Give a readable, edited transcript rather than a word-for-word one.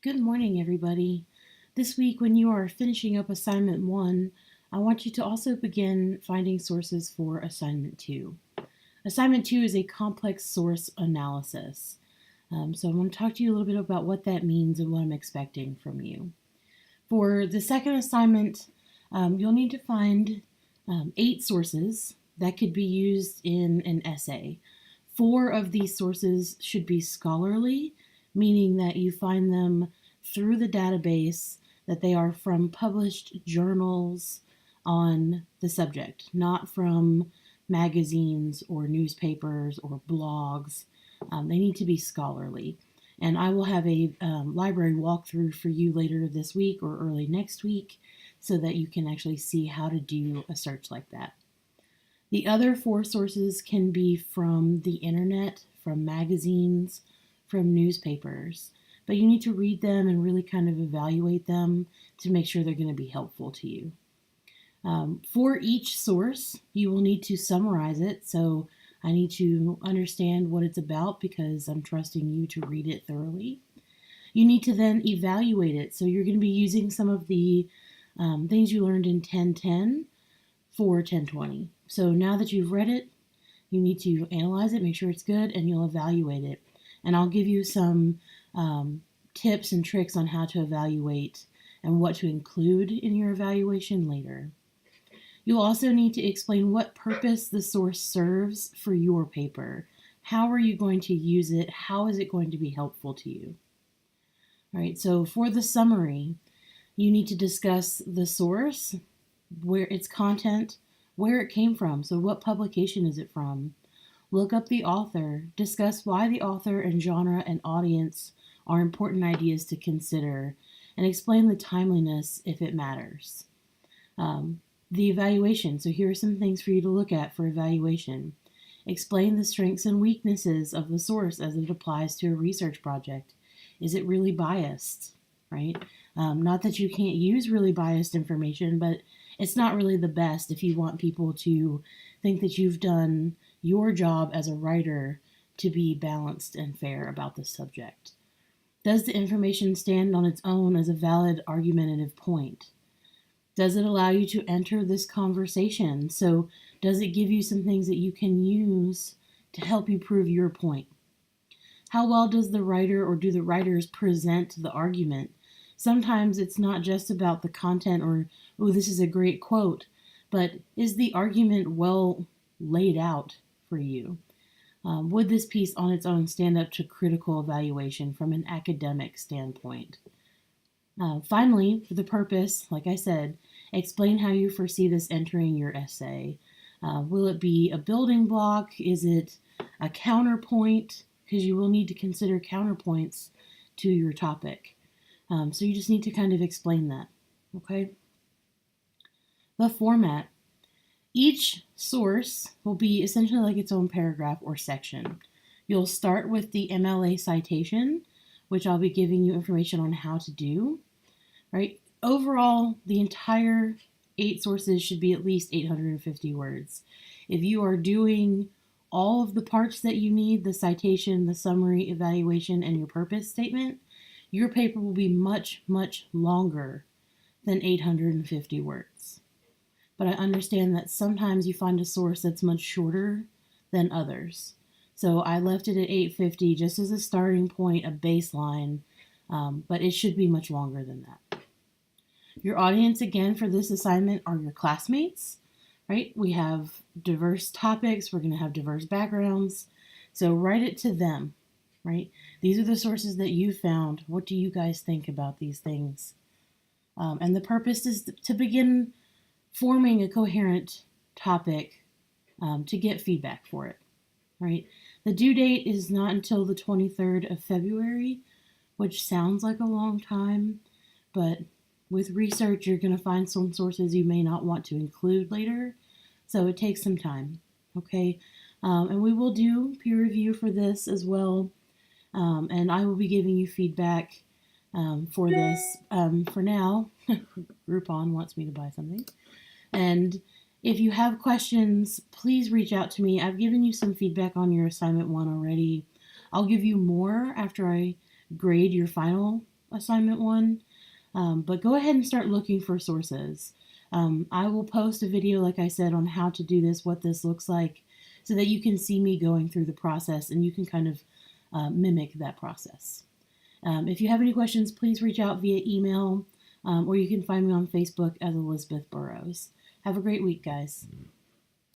Good morning, everybody. This week, when you are finishing up Assignment 1, I want you to also begin finding sources for Assignment 2. Assignment 2 is a complex source analysis. So I'm going to talk to you a little bit about what that means and what I'm expecting from you. For the second assignment, you'll need to find 8 sources that could be used in an essay. 4 of these sources should be scholarly, meaning that you find them through the database, that they are from published journals on the subject, not from magazines or newspapers or blogs. They need to be scholarly. And I will have a library walkthrough for you later this week or early next week so that you can actually see how to do a search like that. The other 4 sources can be from the internet, from magazines, from newspapers, but you need to read them and really kind of evaluate them to make sure they're going to be helpful to you. For each source, you will need to summarize it, so I need to understand what it's about because I'm trusting you to read it thoroughly. You need to then evaluate it, so you're going to be using some of the things you learned in 1010 for 1020. So now that you've read it, you need to analyze it, make sure it's good, and you'll evaluate it. And I'll give you some tips and tricks on how to evaluate and what to include in your evaluation later. You'll also need to explain what purpose the source serves for your paper. How are you going to use it? How is it going to be helpful to you? All right, so for the summary, you need to discuss the source, where its content, where it came from, so what publication is it from. Look up the author, discuss why the author and genre and audience are important ideas to consider, and explain the timeliness if it matters. The evaluation, so here are some things for you to look at for evaluation. Explain the strengths and weaknesses of the source as it applies to a research project. Is it really biased, right? Not that you can't use really biased information, but it's not really the best if you want people to think that you've done your job as a writer to be balanced and fair about the subject. Does the information stand on its own as a valid argumentative point? Does it allow you to enter this conversation? So does it give you some things that you can use to help you prove your point? How well does the writer or do the writers present the argument? Sometimes it's not just about the content or, oh, this is a great quote, but is the argument well laid out for you? Would this piece on its own stand up to critical evaluation from an academic standpoint? Finally, for the purpose, like I said, explain how you foresee this entering your essay. Will it be a building block? Is it a counterpoint? Because you will need to consider counterpoints to your topic. So you just need to kind of explain that, okay? The format. Each source will be essentially like its own paragraph or section. You'll start with the MLA citation, which I'll be giving you information on how to do, right? Overall, the entire 8 sources should be at least 850 words. If you are doing all of the parts that you need, the citation, the summary, evaluation, and your purpose statement, your paper will be much, much longer than 850 words. But I understand that sometimes you find a source that's much shorter than others. So I left it at 850 just as a starting point, a baseline, but it should be much longer than that. Your audience, again, for this assignment are your classmates, right? We have diverse topics. We're going to have diverse backgrounds. So write it to them, right? These are the sources that you found. What do you guys think about these things? And the purpose is to begin forming a coherent topic to get feedback for it, right? The due date is not until the 23rd of February, which sounds like a long time, but with research, you're going to find some sources you may not want to include later, so it takes some time, okay? And we will do peer review for this as well, and I will be giving you feedback for this. For now, Groupon wants me to buy something. And if you have questions, please reach out to me. I've given you some feedback on your assignment 1 already. I'll give you more after I grade your final assignment 1. But go ahead and start looking for sources. I will post a video, like I said, on how to do this, what this looks like, so that you can see me going through the process and you can kind of mimic that process. If you have any questions, please reach out via email, or you can find me on Facebook as Elizabeth Burrows. Have a great week, guys.